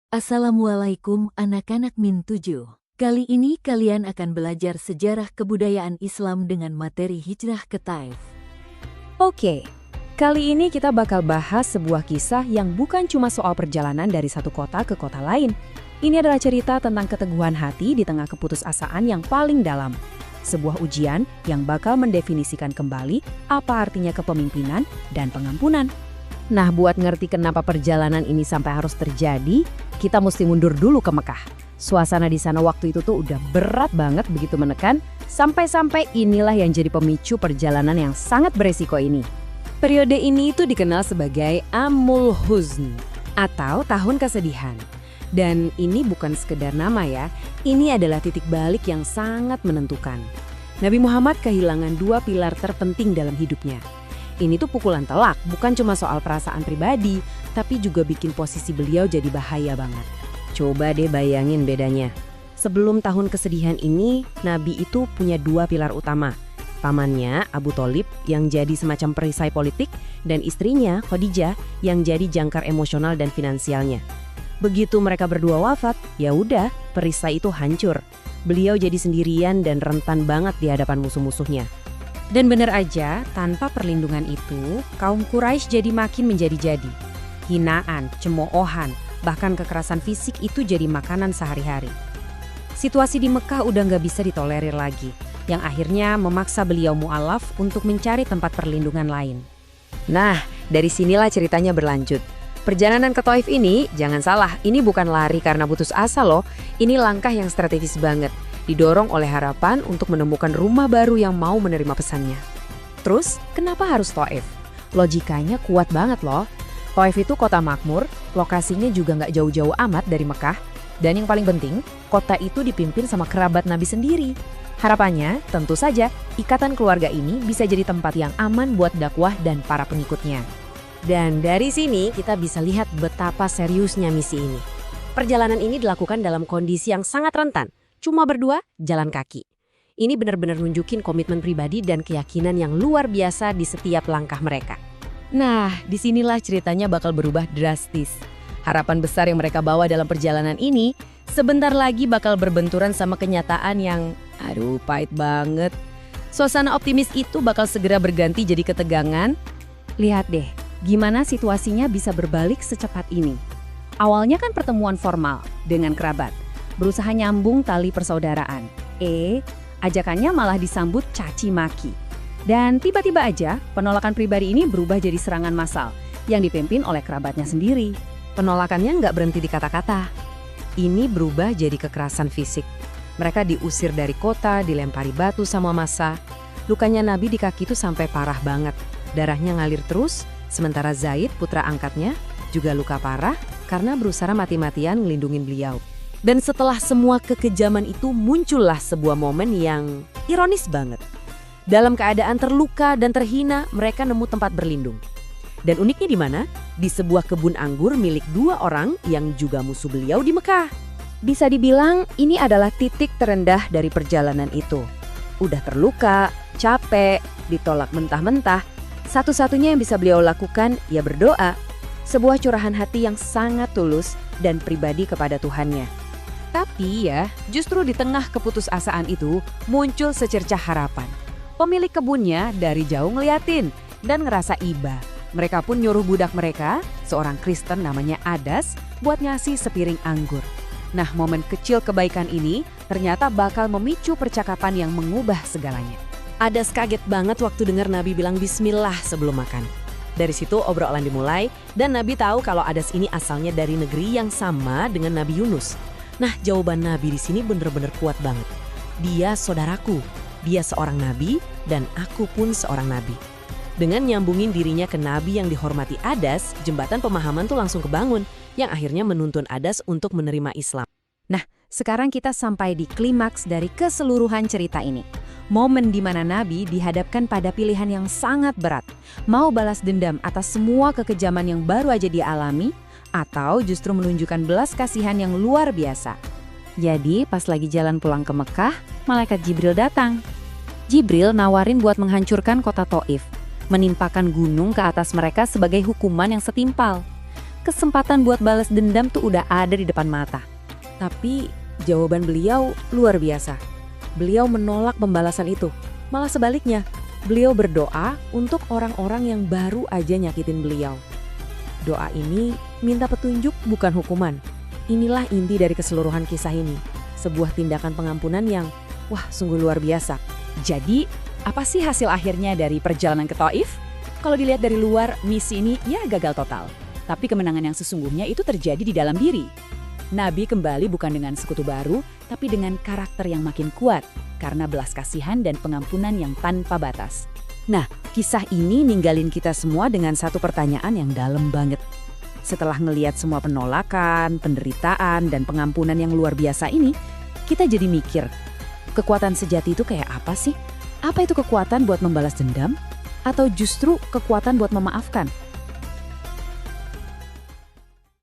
Assalamualaikum anak-anak Min 7. Kali ini kalian akan belajar sejarah kebudayaan Islam dengan materi hijrah ke Taif. Oke, kali ini kita bakal bahas sebuah kisah yang bukan cuma soal perjalanan dari satu kota ke kota lain. Ini adalah cerita tentang keteguhan hati di tengah keputusasaan yang paling dalam. Sebuah ujian yang bakal mendefinisikan kembali apa artinya kepemimpinan dan pengampunan. Nah, buat ngerti kenapa perjalanan ini sampai harus terjadi, kita mesti mundur dulu ke Mekah. Suasana di sana waktu itu tuh udah berat banget, begitu menekan, sampai-sampai inilah yang jadi pemicu perjalanan yang sangat beresiko ini. Periode ini itu dikenal sebagai Amul Huzn, atau Tahun Kesedihan. Dan ini bukan sekedar nama ya, ini adalah titik balik yang sangat menentukan. Nabi Muhammad kehilangan dua pilar terpenting dalam hidupnya. Ini tuh pukulan telak, bukan cuma soal perasaan pribadi, tapi juga bikin posisi beliau jadi bahaya banget. Coba deh bayangin bedanya. Sebelum Tahun Kesedihan ini, Nabi itu punya dua pilar utama. Pamannya, Abu Tholib, yang jadi semacam perisai politik, dan istrinya, Khadijah, yang jadi jangkar emosional dan finansialnya. Begitu mereka berdua wafat, ya udah, perisai itu hancur. Beliau jadi sendirian dan rentan banget di hadapan musuh-musuhnya. Dan benar aja, tanpa perlindungan itu, kaum Quraisy jadi makin menjadi-jadi. Hinaan, cemoohan, bahkan kekerasan fisik itu jadi makanan sehari-hari. Situasi di Mekah udah nggak bisa ditolerir lagi, yang akhirnya memaksa beliau mu'alaf untuk mencari tempat perlindungan lain. Nah, dari sinilah ceritanya berlanjut. Perjalanan ke Taif ini, jangan salah, ini bukan lari karena putus asa loh. Ini langkah yang strategis banget. Didorong oleh harapan untuk menemukan rumah baru yang mau menerima pesannya. Terus, kenapa harus Taif? Logikanya kuat banget loh. Taif itu kota makmur, lokasinya juga nggak jauh-jauh amat dari Mekah. Dan yang paling penting, kota itu dipimpin sama kerabat Nabi sendiri. Harapannya, tentu saja, ikatan keluarga ini bisa jadi tempat yang aman buat dakwah dan para pengikutnya. Dan dari sini kita bisa lihat betapa seriusnya misi ini. Perjalanan ini dilakukan dalam kondisi yang sangat rentan. Cuma berdua, jalan kaki. Ini benar-benar nunjukin komitmen pribadi dan keyakinan yang luar biasa di setiap langkah mereka. Nah, disinilah ceritanya bakal berubah drastis. Harapan besar yang mereka bawa dalam perjalanan ini, sebentar lagi bakal berbenturan sama kenyataan yang, pahit banget. Suasana optimis itu bakal segera berganti jadi ketegangan. Lihat deh, gimana situasinya bisa berbalik secepat ini. Awalnya kan pertemuan formal dengan kerabat. Berusaha nyambung tali persaudaraan. Ajakannya malah disambut caci maki. Dan tiba-tiba aja penolakan pribadi ini berubah jadi serangan massal yang dipimpin oleh kerabatnya sendiri. Penolakannya nggak berhenti di kata-kata. Ini berubah jadi kekerasan fisik. Mereka diusir dari kota, dilempari batu sama massa. Lukanya Nabi di kaki itu sampai parah banget. Darahnya ngalir terus, sementara Zaid, putra angkatnya, juga luka parah karena berusaha mati-matian ngelindungin beliau. Dan setelah semua kekejaman itu muncullah sebuah momen yang ironis banget. Dalam keadaan terluka dan terhina, mereka nemu tempat berlindung. Dan uniknya di mana? Di sebuah kebun anggur milik dua orang yang juga musuh beliau di Mekah. Bisa dibilang ini adalah titik terendah dari perjalanan itu. Udah terluka, capek, ditolak mentah-mentah. Satu-satunya yang bisa beliau lakukan, ya berdoa. Sebuah curahan hati yang sangat tulus dan pribadi kepada Tuhannya. Tapi ya, justru di tengah keputusasaan itu muncul secercah harapan. Pemilik kebunnya dari jauh ngeliatin dan ngerasa iba. Mereka pun nyuruh budak mereka, seorang Kristen namanya Adas, buat ngasih sepiring anggur. Nah, momen kecil kebaikan ini ternyata bakal memicu percakapan yang mengubah segalanya. Adas kaget banget waktu dengar Nabi bilang bismillah sebelum makan. Dari situ obrolan dimulai dan Nabi tahu kalau Adas ini asalnya dari negeri yang sama dengan Nabi Yunus. Nah, jawaban Nabi di sini bener-bener kuat banget. Dia saudaraku, dia seorang nabi dan aku pun seorang nabi. Dengan nyambungin dirinya ke nabi yang dihormati Adas, jembatan pemahaman tuh langsung kebangun yang akhirnya menuntun Adas untuk menerima Islam. Nah, sekarang kita sampai di klimaks dari keseluruhan cerita ini. Momen di mana Nabi dihadapkan pada pilihan yang sangat berat. Mau balas dendam atas semua kekejaman yang baru aja dialami, atau justru menunjukkan belas kasihan yang luar biasa. Jadi pas lagi jalan pulang ke Mekah, malaikat Jibril datang. Jibril nawarin buat menghancurkan kota Taif, menimpakan gunung ke atas mereka sebagai hukuman yang setimpal. Kesempatan buat balas dendam tuh udah ada di depan mata. Tapi jawaban beliau luar biasa. Beliau menolak pembalasan itu. Malah sebaliknya, beliau berdoa untuk orang-orang yang baru aja nyakitin beliau. Doa ini minta petunjuk bukan hukuman. Inilah inti dari keseluruhan kisah ini. Sebuah tindakan pengampunan yang, wah, sungguh luar biasa. Jadi, apa sih hasil akhirnya dari perjalanan ke Taif? Kalau dilihat dari luar, misi ini ya gagal total. Tapi kemenangan yang sesungguhnya itu terjadi di dalam diri. Nabi kembali bukan dengan sekutu baru, tapi dengan karakter yang makin kuat, karena belas kasihan dan pengampunan yang tanpa batas. Nah, kisah ini ninggalin kita semua dengan satu pertanyaan yang dalam banget. Setelah ngelihat semua penolakan, penderitaan, dan pengampunan yang luar biasa ini, kita jadi mikir, kekuatan sejati itu kayak apa sih? Apa itu kekuatan buat membalas dendam? Atau justru kekuatan buat memaafkan?